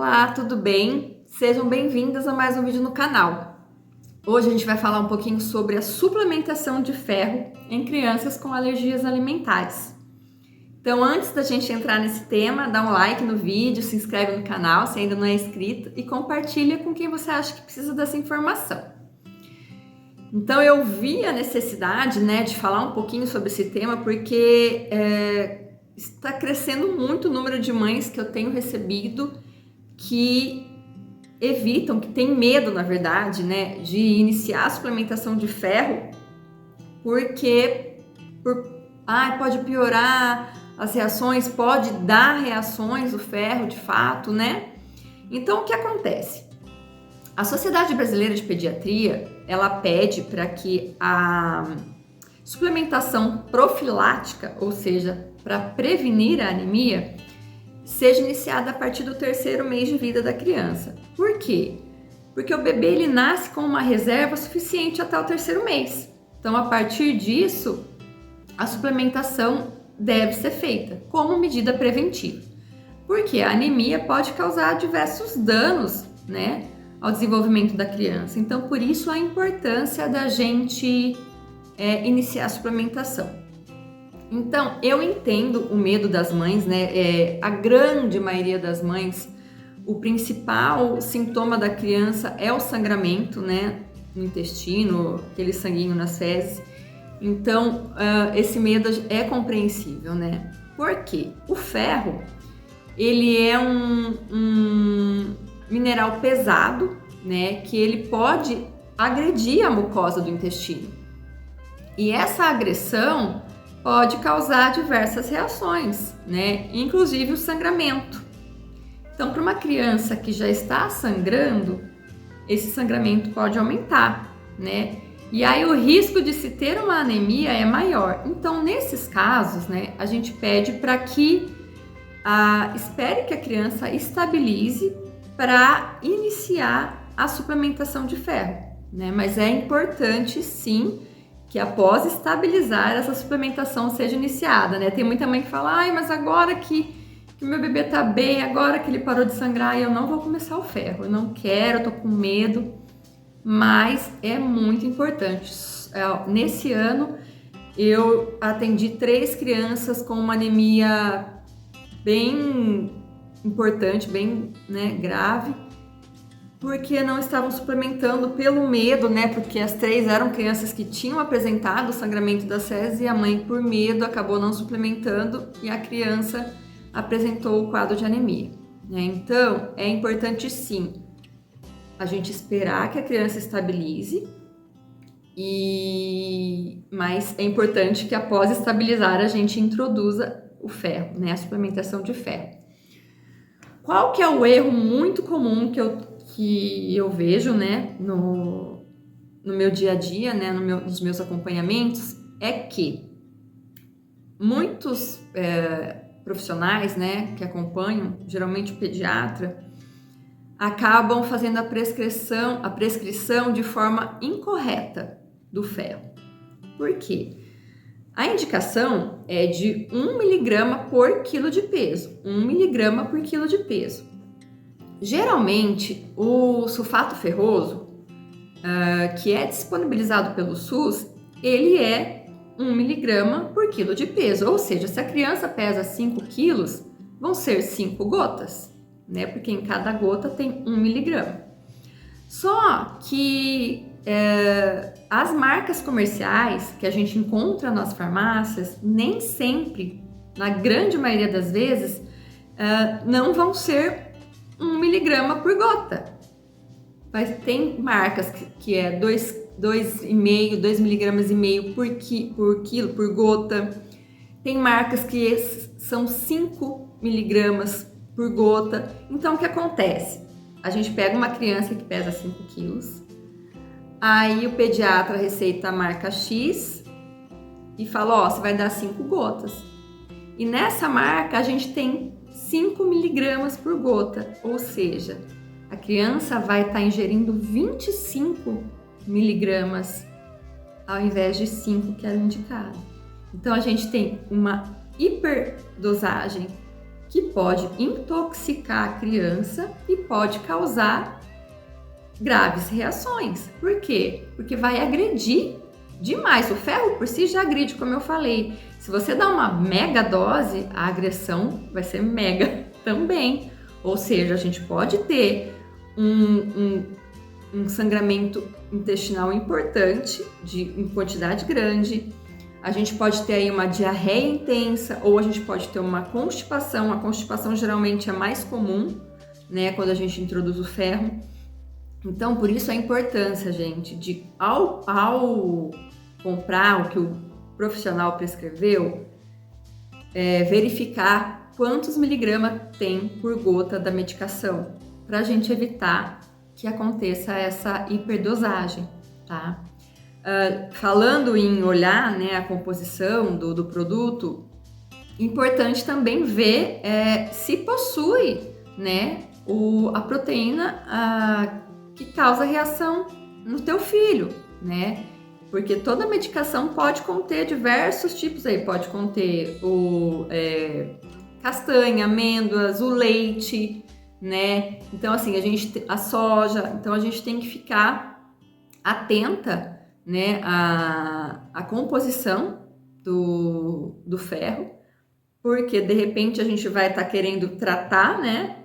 Olá, tudo bem? Sejam bem-vindas a mais um vídeo no canal. Hoje a gente vai falar um pouquinho sobre a suplementação de ferro em crianças com alergias alimentares. Então, antes da gente entrar nesse tema, dá um like no vídeo, se inscreve no canal se ainda não é inscrito e compartilha com quem você acha que precisa dessa informação. Então, eu vi a necessidade, de falar um pouquinho sobre esse tema porque está crescendo muito o número de mães que eu tenho recebido que evitam, que têm medo, na verdade, de iniciar a suplementação de ferro porque pode piorar as reações, pode dar reações o ferro de fato, Então, o que acontece? A Sociedade Brasileira de Pediatria, ela pede para que a suplementação profilática, ou seja, para prevenir a anemia, seja iniciada a partir do 3º mês de vida da criança. Por quê? Porque o bebê ele nasce com uma reserva suficiente até o 3º mês. Então, a partir disso, a suplementação deve ser feita como medida preventiva. Porque a anemia pode causar diversos danos, ao desenvolvimento da criança. Então, por isso a importância da gente iniciar a suplementação. Então, eu entendo o medo das mães, a grande maioria das mães, o principal sintoma da criança é o sangramento, no intestino, aquele sanguinho nas fezes. Então, esse medo é compreensível, Por quê? O ferro, ele é um mineral pesado, que ele pode agredir a mucosa do intestino. E essa agressão pode causar diversas reações, inclusive o sangramento. Então, para uma criança que já está sangrando, esse sangramento pode aumentar, E aí o risco de se ter uma anemia é maior. Então, nesses casos, a gente pede para que espere que a criança estabilize para iniciar a suplementação de ferro, Mas é importante, sim, que após estabilizar essa suplementação seja iniciada, Tem muita mãe que fala, mas agora que meu bebê tá bem, agora que ele parou de sangrar, eu não vou começar o ferro, eu não quero, eu tô com medo, mas é muito importante. Nesse ano, eu atendi 3 crianças com uma anemia bem importante, bem grave, porque não estavam suplementando pelo medo, porque as 3 eram crianças que tinham apresentado o sangramento das fezes e a mãe, por medo, acabou não suplementando e a criança apresentou o quadro de anemia. Então, é importante sim a gente esperar que a criança estabilize, mas é importante que após estabilizar a gente introduza o ferro, a suplementação de ferro. Qual que é o erro muito comum que eu vejo, no meu dia a dia, nos meus acompanhamentos, é que muitos profissionais, que acompanham, geralmente o pediatra, acabam fazendo a prescrição de forma incorreta do ferro. Por quê? A indicação é de 1 mg por quilo de peso. 1 mg por quilo de peso. Geralmente, o sulfato ferroso, que é disponibilizado pelo SUS, ele é 1 mg por quilo de peso. Ou seja, se a criança pesa 5 quilos, vão ser 5 gotas, Porque em cada gota tem 1 mg. Só que as marcas comerciais que a gente encontra nas farmácias, nem sempre, na grande maioria das vezes, não vão ser 1 mg por gota. Mas tem marcas que é 2,5 mg por gota. Tem marcas que são 5 mg por gota. Então, o que acontece? A gente pega uma criança que pesa 5 quilos, aí o pediatra receita a marca X e fala, você vai dar 5 gotas. E nessa marca a gente tem 5 mg por gota, ou seja, a criança vai estar ingerindo 25 mg ao invés de 5 que era indicado. Então a gente tem uma hiperdosagem que pode intoxicar a criança e pode causar graves reações. Por quê? Porque vai agredir demais. O ferro por si já agride, como eu falei. Se você dá uma mega dose, a agressão vai ser mega também. Ou seja, a gente pode ter um sangramento intestinal importante, em quantidade grande. A gente pode ter aí uma diarreia intensa, ou a gente pode ter uma constipação. A constipação geralmente é mais comum, né, quando a gente introduz o ferro. Então, por isso a importância, gente, de ao comprar o que o profissional prescreveu, verificar quantos miligramas tem por gota da medicação, para a gente evitar que aconteça essa hiperdosagem, tá? Falando em olhar, né, a composição do produto, importante também ver se possui, né, a proteína que causa reação no teu filho, né? Porque toda medicação pode conter diversos tipos aí, pode conter castanha, amêndoas, o leite, né? Então, assim, a soja, então a gente tem que ficar atenta, né, a composição do ferro, porque de repente a gente vai estar querendo tratar, né,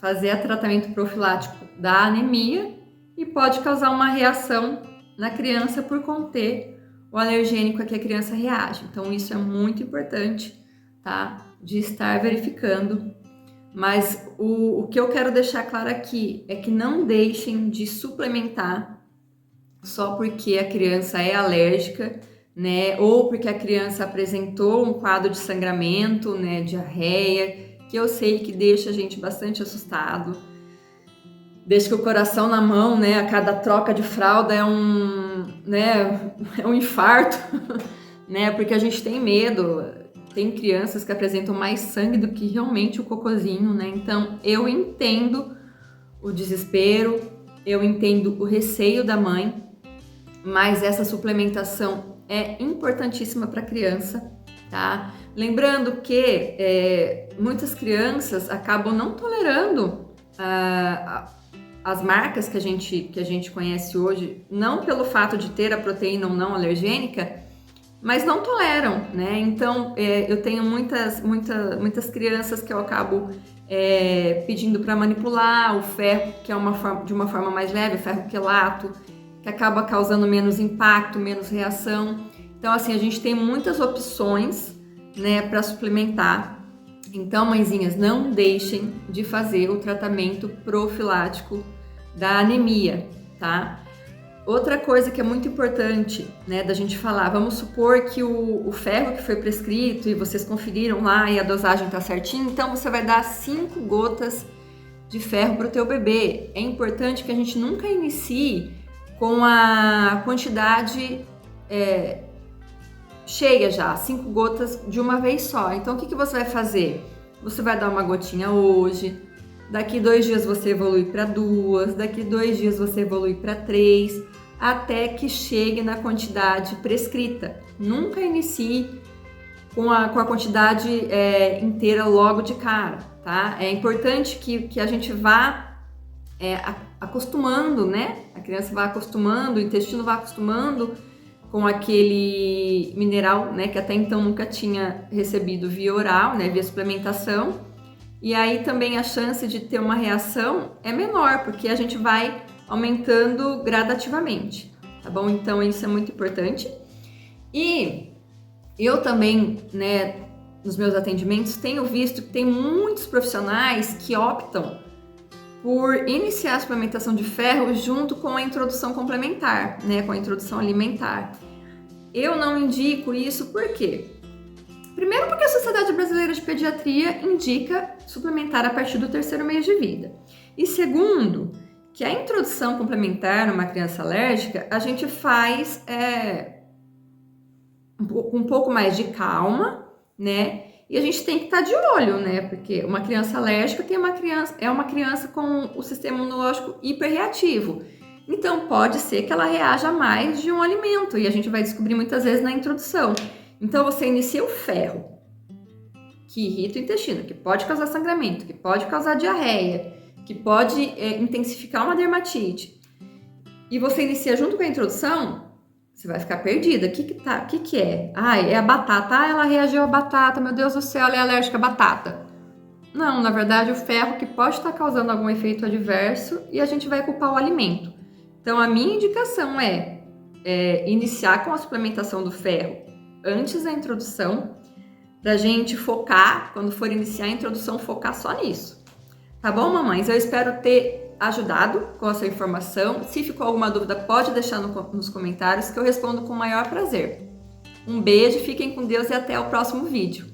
fazer tratamento profilático da anemia e pode causar uma reação na criança por conter o alergênico a que a criança reage. Então isso é muito importante, tá, de estar verificando. Mas o que eu quero deixar claro aqui é que não deixem de suplementar só porque a criança é alérgica, né? Ou porque a criança apresentou um quadro de sangramento, né? Diarreia, que eu sei que deixa a gente bastante assustado. Deixa que o coração na mão, né? A cada troca de fralda é um infarto, né? Porque a gente tem medo. Tem crianças que apresentam mais sangue do que realmente o cocôzinho, né? Então, eu entendo o desespero, eu entendo o receio da mãe, mas essa suplementação é importantíssima para a criança, tá? Lembrando que muitas crianças acabam não tolerando as marcas que a gente conhece hoje, não pelo fato de ter a proteína ou não alergênica, mas não toleram, né? Então, eu tenho muitas crianças que eu acabo pedindo para manipular o ferro, que é de uma forma mais leve, o ferro quelato, que acaba causando menos impacto, menos reação. Então, assim, a gente tem muitas opções, né, para suplementar. Então, mãezinhas, não deixem de fazer o tratamento profilático da anemia, tá? Outra coisa que é muito importante, né, da gente falar, vamos supor que o ferro que foi prescrito e vocês conferiram lá e a dosagem tá certinho, então você vai dar 5 gotas de ferro para o teu bebê. É importante que a gente nunca inicie com a quantidade cheia já, 5 gotas de uma vez só. Então, o que você vai fazer? Você vai dar uma gotinha hoje, daqui 2 dias você evolui para 2, daqui 2 dias você evolui para 3, até que chegue na quantidade prescrita. Nunca inicie com a quantidade inteira logo de cara, tá? É importante que a gente vá acostumando, né? A criança vai acostumando, o intestino vai acostumando com aquele mineral, né? Que até então nunca tinha recebido via oral, né? Via suplementação. E aí também a chance de ter uma reação é menor, porque a gente vai aumentando gradativamente, tá bom? Então isso é muito importante. E eu também, né, nos meus atendimentos, tenho visto que tem muitos profissionais que optam por iniciar a suplementação de ferro junto com a introdução complementar, né, com a introdução alimentar. Eu não indico isso, por quê? Primeiro porque a Sociedade Brasileira de Pediatria indica suplementar a partir do 3º mês de vida. E segundo, que a introdução complementar numa criança alérgica, a gente faz um pouco mais de calma, né? E a gente tem que estar de olho, né? Porque uma criança alérgica é uma criança com o sistema imunológico hiperreativo. Então, pode ser que ela reaja a mais de um alimento, e a gente vai descobrir muitas vezes na introdução. Então, você inicia o ferro. que irrita o intestino, que pode causar sangramento, que pode causar diarreia, que pode intensificar uma dermatite, e você inicia junto com a introdução, você vai ficar perdida. O que é? É a batata. Ela reagiu à batata. Meu Deus do céu, ela é alérgica à batata. Não, na verdade, o ferro que pode estar causando algum efeito adverso e a gente vai culpar o alimento. Então, a minha indicação é iniciar com a suplementação do ferro antes da introdução, para a gente focar, quando for iniciar a introdução, focar só nisso. Tá bom, mamães? Eu espero ter ajudado com essa informação. Se ficou alguma dúvida, pode deixar nos comentários que eu respondo com o maior prazer. Um beijo, fiquem com Deus e até o próximo vídeo.